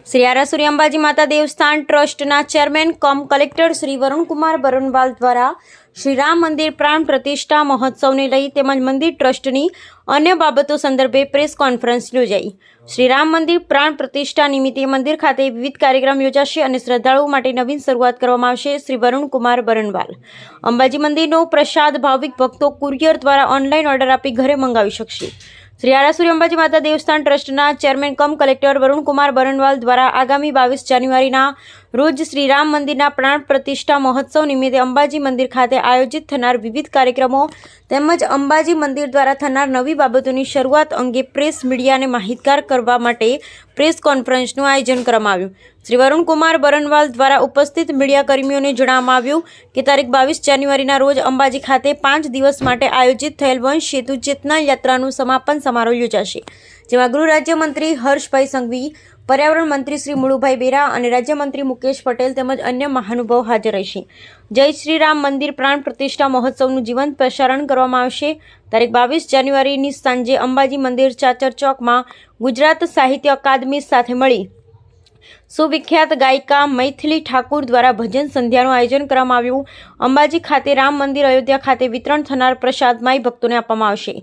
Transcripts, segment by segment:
શ્રી આરાસુરી અંબાજી માતા દેવસ્થાન ટ્રસ્ટના ચેરમેન કમ કલેક્ટર શ્રી વરુણકુમાર બરનવાલ દ્વારા શ્રી રામ મંદિર પ્રાણ પ્રતિષ્ઠા મહોત્સવને લઈ તેમજ મંદિર ટ્રસ્ટની અન્ય બાબતો સંદર્ભે પ્રેસ કોન્ફરન્સ યોજાઈ। શ્રી રામ મંદિર પ્રાણ પ્રતિષ્ઠા નિમિત્તે મંદિર ખાતે વિવિધ કાર્યક્રમ યોજાશે અને શ્રદ્ધાળુઓ માટે નવીન શરૂઆત કરવામાં આવશે। શ્રી વરુણકુમાર બરનવાલ અંબાજી મંદિરનો પ્રસાદ ભાવિક ભક્તો કુરિયર દ્વારા ઓનલાઈન ઓર્ડર આપી ઘરે મંગાવી શકશે। શ્રી આરાસુરી અંબાજી માતા દેવસ્થાન ટ્રસ્ટના ચેરમેન કમ કલેક્ટર વરુણકુમાર બરનવાલ દ્વારા આગામી 22 જાન્યુઆરીના રોજ શ્રી રામ મંદિરના પ્રાણ પ્રતિષ્ઠા મહોત્સવ નિમિત્તે અંબાજી મંદિર ખાતે આયોજિત થનાર વિવિધ કાર્યક્રમો તેમજ અંબાજી મંદિર દ્વારા થનાર નવી બાબતોની શરૂઆત અંગે પ્રેસ મીડિયાને માહિતગાર કરવા માટે પ્રેસ કોન્ફરન્સનું આયોજન કરવામાં આવ્યું। શ્રી વરુણકુમાર બરનવાલ દ્વારા ઉપસ્થિત મીડિયા કર્મીઓને જણાવવામાં આવ્યું કે તારીખ 22 જાન્યુઆરીના રોજ અંબાજી ખાતે 5 દિવસ માટે આયોજિત થયેલ વંશ સેતુ ચેતના યાત્રાનું સમાપન સમારોહ યોજાશે, જેમાં ગૃહ રાજ્યમંત્રી હર્ષભાઈ સંઘવી, પર્યાવરણ મંત્રી શ્રી મુળુભાઈ બેરા અને રાજ્યમંત્રી મુકેશ પટેલ તેમજ અન્ય મહાનુભાવો હાજર રહેશે। જય શ્રી રામ મંદિર પ્રાણ પ્રતિષ્ઠા મહોત્સવનું જીવંત પ્રસારણ કરવામાં આવશે। તારીખ 22 જાન્યુઆરીની સાંજે અંબાજી મંદિર ચાચર ચોકમાં ગુજરાત સાહિત્ય અકાદમી સાથે મળી સુવિખ્યાત ગાયિકા મૈથિલી ઠાકુર દ્વારા ભજન સંધ્યાનું આયોજન કરવામાં આવ્યું। અંબાજી ખાતે રામ મંદિર અયોધ્યા ખાતે વિતરણ થનાર પ્રસાદ માઈ ભક્તોને આપવામાં આવશે।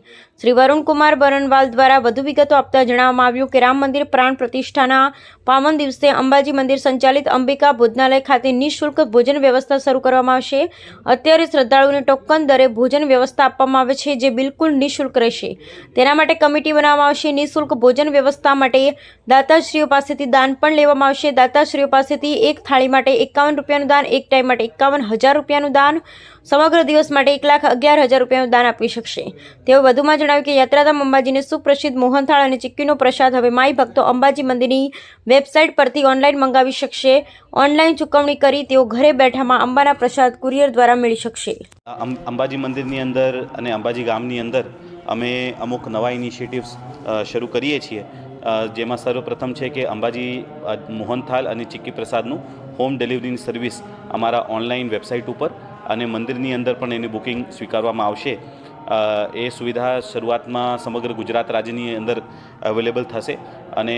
શ્રી વરુણકુમાર બરનવાલ દ્વારા વધુ વિગતો આપતા જણાવવામાં આવ્યું કે રામ મંદિર પ્રાણ પ્રતિષ્ઠાના પાવન દિવસે અંબાજી મંદિર સંચાલિત અંબિકા ભોજનાલય ખાતે નિઃશુલ્ક ભોજન વ્યવસ્થા શરૂ કરવામાં આવશે। અત્યારે શ્રદ્ધાળુઓને ટોકન દરે ભોજન વ્યવસ્થા આપવામાં આવે છે, જે બિલકુલ નિઃશુલ્ક રહેશે। તેના માટે કમિટી બનાવવામાં આવશે। નિઃશુલ્ક ભોજન વ્યવસ્થા માટે દાતાશ્રીઓ પાસેથી દાન પણ લેવામાં આવશે। દાતાશ્રીઓ પાસેથી એક થાળી માટે 51 રૂપિયાનું દાન, એક ટાઈમ માટે 51,000 રૂપિયાનું દાન, સમગ્ર દિવસ માટે 1,11,000 રૂપિયાનું દાન આપી શકશે। તેઓ વધુમાં જણાવ્યું કે યાત્રાધામ અંબાજીને સુપ્રસિદ્ધ મોહનથાળ અને ચીક્કીનો પ્રસાદ હવે માઈ ભક્તો અંબાજી મંદિરની વેબસાઇટ પરથી ઓનલાઈન મંગાવી શકશે। ઓનલાઈન ચૂકવણી કરી તેઓ ઘરે બેઠામાં અંબાના પ્રસાદ કુરિયર દ્વારા મેળવી શકશે। અંબાજી મંદિરની અંદર અને અંબાજી ગામની અંદર અમે અમુક નવા ઇનિશિયેટિવ્સ શરૂ કરીએ છીએ, જેમાં સર્વપ્રથમ છે કે અંબાજી મોહનથાળ અને ચીક્કી પ્રસાદનું હોમ ડિલિવરીની સર્વિસ અમારા ઓનલાઈન વેબસાઇટ ઉપર અને મંદિરની અંદર પણ એની બુકિંગ સ્વીકારવામાં આવશે। એ સુવિધા શરૂઆતમાં સમગ્ર ગુજરાત રાજ્યની અંદર અવેલેબલ થશે અને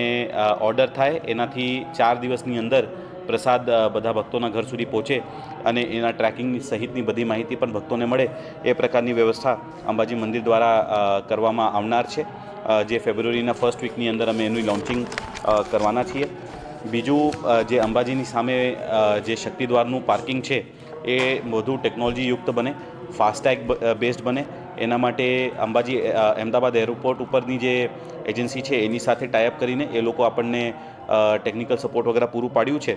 ઓર્ડર થાય એનાથી 4 દિવસની અંદર પ્રસાદ બધા ભક્તોના ઘર સુધી પહોંચે અને એના ટ્રેકિંગની સહિતની બધી માહિતી પણ ભક્તોને મળે એ પ્રકારની વ્યવસ્થા અંબાજી મંદિર દ્વારા કરવામાં આવનાર છે, જે ફેબ્રુઆરીના ફર્સ્ટ વીકની અંદર અમે એનું લોન્ચિંગ કરવાના છીએ। બીજું, જે અંબાજીની સામે જે શક્તિદ્વારનું પાર્કિંગ છે એ વધુ ટેકનોલોજીયુક્ત બને, ફાસ્ટેગ બેઝડ બને, એના માટે અંબાજી અમદાવાદ એરપોર્ટ ઉપરની જે એજન્સી છે એની સાથે ટાઈઅપ કરીને એ લોકો આપણને ટેકનિકલ સપોર્ટ વગેરે પૂરું પાડ્યું છે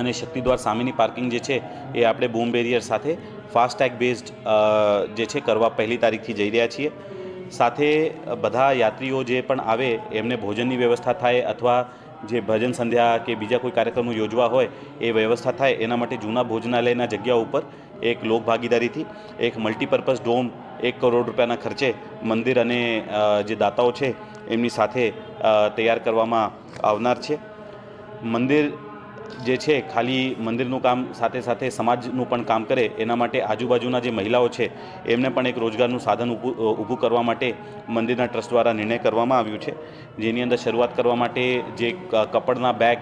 અને શક્તિદ્વાર સામેની પાર્કિંગ જે છે એ આપણે બૂમ બેરિયર સાથે ફાસ્ટેગ બેઝડ જે છે કરવા 1લી તારીખથી જઈ રહ્યા છીએ। સાથે બધા યાત્રીઓ જે પણ આવે એમને ભોજનની વ્યવસ્થા થાય અથવા જે ભજન સંધ્યા કે બીજા કોઈ કાર્યક્રમો યોજવા હોય એ વ્યવસ્થા થાય એના માટે જૂના ભોજનાલયના જગ્યા ઉપર એક લોકભાગીદારીથી એક મલ્ટીપર્પઝ ડોમ 1 કરોડ રૂપિયાના ખર્ચે મંદિર અને જે દાતાઓ છે એમની સાથે તૈયાર કરવામાં આવનાર છે। મંદિર જે છે ખાલી મંદિરનું કામ સાથે સાથે સમાજનું પણ કામ કરે એના માટે આજુબાજુના જે મહિલાઓ છે એમને પણ એક રોજગારનું સાધન ઊભું કરવા માટે મંદિરના ટ્રસ્ટ દ્વારા નિર્ણય કરવામાં આવ્યું છે, જેની અંદર શરૂઆત કરવા માટે જે કપડના બેગ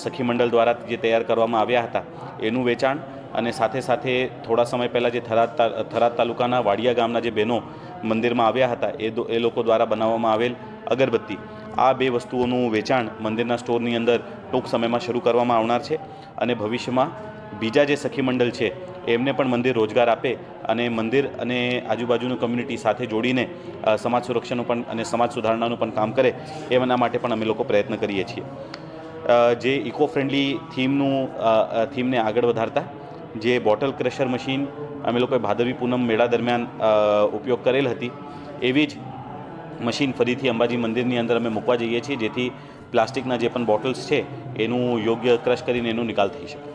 સખી મંડળ દ્વારા જે તૈયાર કરવામાં આવ્યા હતા એનું વેચાણ અને સાથે સાથે થોડા સમય પહેલાં જે થરાદ તાલુકાના વાડિયા ગામના જે બહેનો મંદિરમાં આવ્યા હતા એ લોકો દ્વારા બનાવવામાં આવેલ અગરબત્તી, આ 2 વસ્તુઓનું વેચાણ મંદિરના સ્ટોરની અંદર ટૂંક સમયમાં શરૂ કરવામાં આવનાર છે અને ભવિષ્યમાં બીજા જે સખી મંડળ છે એમને પણ મંદિર રોજગાર આપે અને મંદિર અને આજુબાજુની કમ્યુનિટી સાથે જોડીને સમાજ સુરક્ષાનું પણ અને સમાજ સુધારણાનું પણ કામ કરે એના માટે પણ અમે લોકો પ્રયત્ન કરીએ છીએ। જે ઇકો ફ્રેન્ડલી થીમને આગળ વધારતા જે બોટલ ક્રશર મશીન અમે લોકોએ ભાદરવી પૂનમ મેળા દરમિયાન ઉપયોગ કરેલ હતી એવી જ મશીન ફરીથી અંબાજી મંદિરની અંદર અમે મૂકવા જઈએ છીએ, જેથી પ્લાસ્ટિકના જે પણ બોટલ્સ છે એનું યોગ્ય ક્રશ કરીને એનો નિકાલ થઈ શકે।